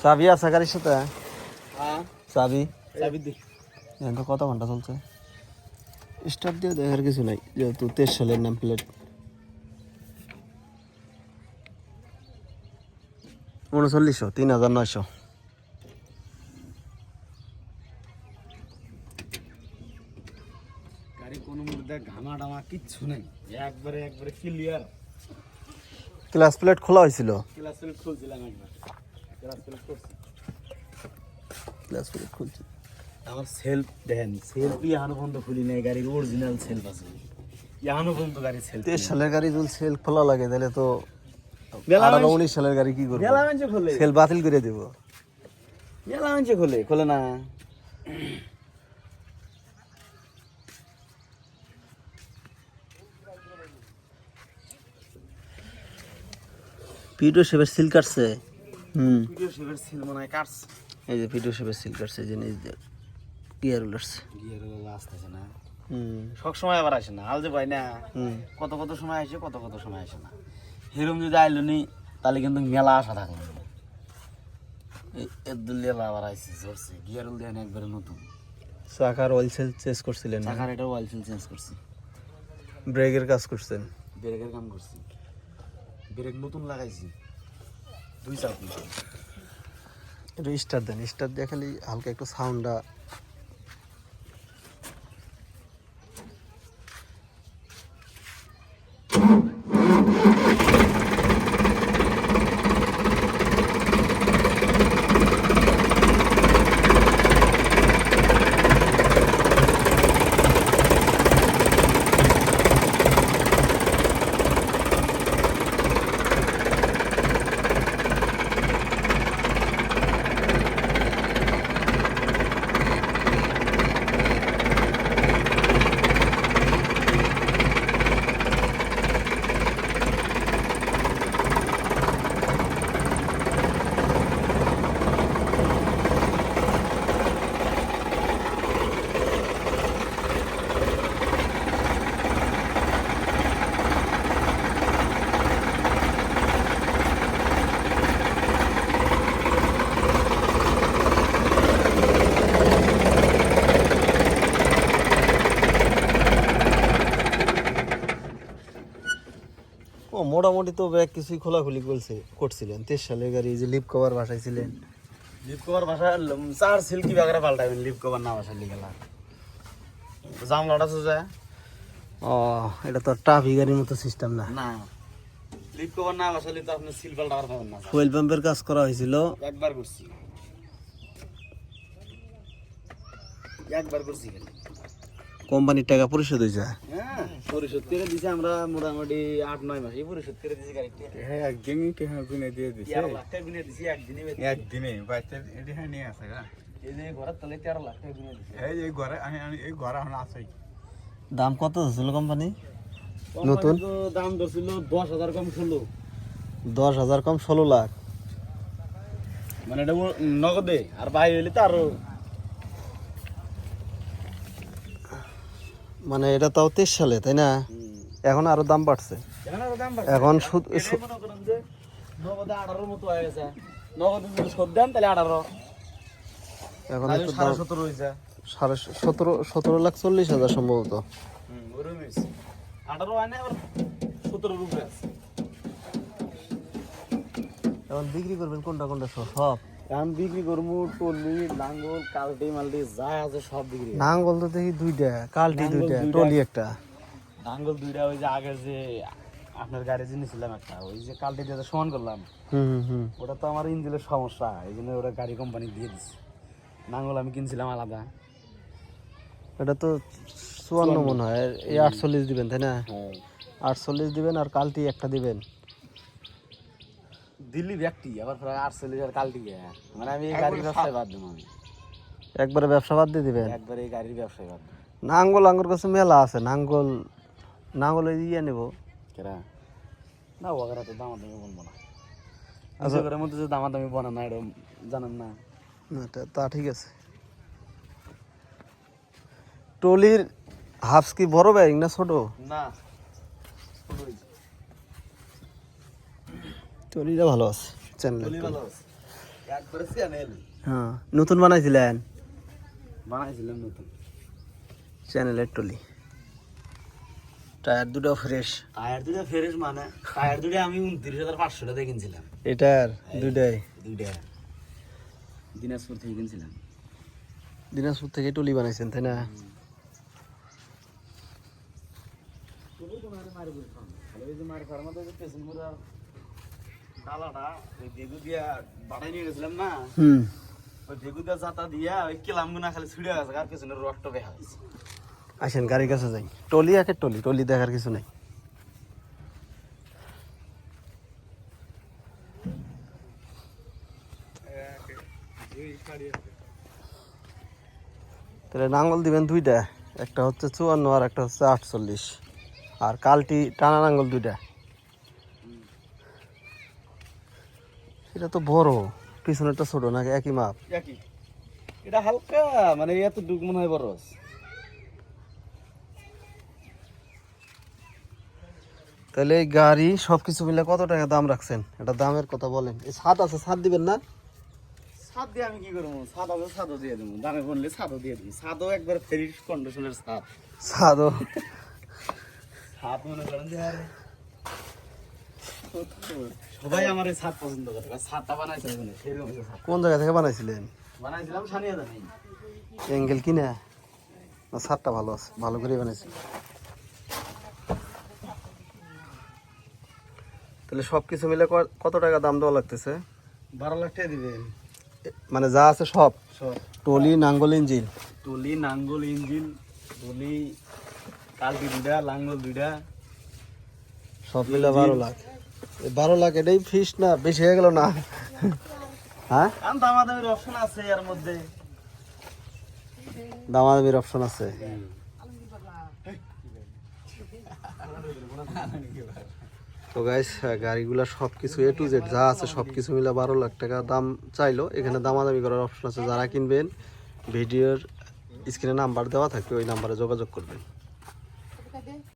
চাবি আছে গাড়ির সাথে? হ্যাঁ চাবি চাবি দি। এখন তো কত ঘন্টা চলছে? স্টার্ট দিয়ে দেখার কিছু নাই, যেহেতু 23 সালের নাম প্লেট। 3900, 3900। গাড়ি কোনো মধ্যে ঘামা টামা কিচ্ছু নেই, একবারে একবারে ক্লিয়ার। ক্লাস প্লেট খোলা হয়েছিল? ক্লাস প্লেট খুলছিলাম একবার, ক্লাস প্লেট করছি। ক্লাস প্লেট খুলছি। আমার সেলফ দেন, সেলফ এখনো পর্যন্ত খুলি নাই, গাড়ির অরিজিনাল সেলফ আছে এখনো পর্যন্ত, গাড়ির সেলফ। 23 সালের গাড়ি যদি সেল খোলা লাগে তাহলে তো মেলা 18-19 সালের গাড়ি কি করবো? মেলা মানুষে খোলে, সেল বাতিল করে দেব। মেলা মানুষে খোলে, খোলে না। পিডিও শেপের সিল কাটছে। ভিডিও শেপের সিল মনে হয় কাটছে। এই যে পিডিও শেপের সিল কাটছে, জিনিস দিয়ে গিয়ার উলারছে। গিয়ার আসতেছে না, সব সময় আবার আসে না, আলজে ভাই না। কত কত সময় আসে, কত কত সময় আসে না। হেরম যদি আইলো নি তাহলে কিন্তু মেলা আশা থাকলো না। এই এদুল্লিয়ালা আবার আইসে ধরছে, গিয়ার উল দেন একবারে নতুন। চাকার অয়েল সেল চেঞ্জ করছিলেন? চাকার এটা অয়েল ফিল চেঞ্জ করছি। ব্রেকের কাজ করছেন? ব্রেকের কাম করছি, ব্রেক নতুন লাগাইছি, 2 চাপ। একটু স্টার্ট দেন, স্টার্ট দিয়ে খালি হালকা একটু সাউন্ডটা। ও মোটামুটি তো ব্যাগ কিছুই খোলাখুলি করছিলেন। 23 সালের গাড়ি, যে লিপ কভার বাসাইছিলেন। লিপ কভার ভাষা চার সিল্কি বাগারে পাল্টাবেন, লিপ কভার না ভাষা লিখে লাগ জামলাটা সোজা। ও এটা তো ট্রাফিক গাড়ির মতো সিস্টেম না। না, লিপ কভার না ভাষালে তো আপনি সিল পাল্টা পারবেন না। ফুয়েল পাম্পের কাজ করা হয়েছিল, একবার করছি, একবার করছি। কোম্পানির টাকা পরিশোধ হয়েছে। হ্যাঁ, পরিশোধ করে দিছে আমরা মোটামুটি 8-9 মাসে পরিশোধ করে দিছি গাড়িটা। হ্যাঁ একদিনই কে হ্যাঁ গুনে দিয়ে দিছে 13 লাখ টাকা গুনে দিছি একদিনে বাইতে এটি হ্যাঁ নিয়ে আসে গা এই যে ঘরের তলে 13 লাখ টাকা গুনে দিছি। এই ঘরে আমি এই ঘরে এখন আছে। দাম কত ছিল কোম্পানি নতুন? তো দাম ধরছিল 10,000 কম 16। 10,000 কম 16 লাখ। মানে এটা নগদে, আর ভাই হইলে তো আরো। মানে এটা তাও 23 সালে, তাই না? এখন আরো দাম বাড়ছে। এখন নগদে 18 মতো হয়ে গেছে। নগদে যদি শোধ দেন তাহলে 18, এখন তাহলে একটু দাম 17.5 হয়েছে। 17,40,000 সম্ভবত। ওরকম হয়েছে। 18 হয় না, আবার 17 এর উপরে আছে। এখন বিক্রি করবেন কোনটা কোনটা সব? এখন বিক্রি করবো টলি, লাঙ্গল, কালটি মালটি যা আছে সব বিক্রি। নাঙ্গল তো দেখি দুইটা, কালটি দুইটা, টলি একটা। নাঙ্গল দুইটা, ওই যে আগে যে আপনার গাড়ি কিনেছিলাম একটা, ওই যে কালটি দিয়ে সমান করলাম, ওটা তো আমার ইঞ্জিনের সমস্যা, এই জন্য ওটা গাড়ি কোম্পানি দিয়ে দিচ্ছে। নাঙ্গল আমি কিনছিলাম আলাদা। এটা তো 54 মনে হয়, এই 48 দিবেন, তাই না? 48 দিবেন, আর কালটি একটা দিবেন। দিল্লি ব্যক্তি আবার 48 আর কালটি, মানে আমি এই গাড়ির ব্যবসায় বাদ দেবো। আমি একবারে ব্যবসা বাদ দিয়ে দিবেন? একবারে এই গাড়ির ব্যবসায় বাদ দেবো। নাঙ্গল আঙ্গুর কাছে মেলা আছে, নাঙ্গল ইয়ে নেবো। কেরা না, ওগারা তো দামাদামি বলবো না। আচ্ছা, মধ্যে যে দামাদামি বনা না, এটা জানেন না? তা ঠিক আছে। টলির হাফস কি বড় ব্যাগ না ছোট? না, টলিটা ভালো আছে, চ্যানেল টলি ভালো আছে। একবারে চ্যানেল হ্যাঁ নতুন বানাইছিলেন বানাইছিলাম নতুন চ্যানেলের টলি টায়ার দুটো ফ্রেশ টায়ার দুটো ফ্রেশ মানে টায়ার দুটো আমি 29,500 টাকা দিয়ে কিনছিলাম এটার দুটাই দুইটা দিনাজপুর থেকে কিনছিলাম দিনাজপুর থেকে টলি বানাইছেন তাই না ডালাটা ওই বেগু দিয়া বাড়াই নিয়ে গেছিলাম না হুম ওই বেগু দিয়া জাতা দিয়া ওই কেলামগুনা খালি ছুড়ে গেছে আর পেছনে রক্ত বেহা হয়েছে আসেন গাড়ির কাছে যাই টলি একে টলি টলি দেখার কিছু নাই তাহলে নাঙ্গল দিবেন দুইটা একটা হচ্ছে 54 আর একটা হচ্ছে 48 আর কালটি টানা নাঙ্গল দুইটা এটা তো বড় পিছনেরটা ছোট নাকি একই মাপ একই এটা হালকা মানে এত ডুব মনে হয় বড় তাহলে এই গাড়ি সবকিছু মিলে কত টাকা দাম রাখছেন এটা দামের কথা বলেন এই ছাদ আছে ছাদ দিবেন না ছাদ দিয়ে আমি কি করবো ছাদ হবে ছাদও দিয়ে দেবো দামে বললে ছাদও দিয়ে দেবো ছাদও একবার ফ্রেশ কন্ডিশনের ছাদ ছাদও ছাদ মনে করেন যে আরে সবাই আমার এই ছাদ পছন্দ করে ছাদটা বানাইছে মানে সেরকম ছাদ কোন জায়গা থেকে বানাইছিলেন বানাইছিলাম সানিয়া জানি অ্যাঙ্গেল কিনা না ছাদটা ভালো আছে ভালো করে বানাইছি তাহলে সবকিছু মিলে কত টাকা দাম দেওয়া লাগতেছে 12 লাখ টাকা দিবেন মানে যা আছে সব সব টলি নাঙ্গল ইঞ্জিন টলি নাঙ্গল ইঞ্জিন টলি কালকি দুইটা লাঙ্গল দুইটা সব মিলে 12 লাখ এই 12 লাখ এটাই ফিস না বেশি হয়ে গেল না হ্যাঁ কারণ দামাদামির অপশন আছে এর মধ্যে দামাদামির অপশন আছে তো গাইস গাড়িগুলা সব কিছু এ টু জেড যা আছে সব কিছু মিলে 12 লাখ টাকা দাম চাইলো এখানে দামাদামি করার অপশন আছে যারা কিনবেন ভিডিওর স্ক্রিনে নাম্বার দেওয়া থাকবে ওই নাম্বারে যোগাযোগ করবেন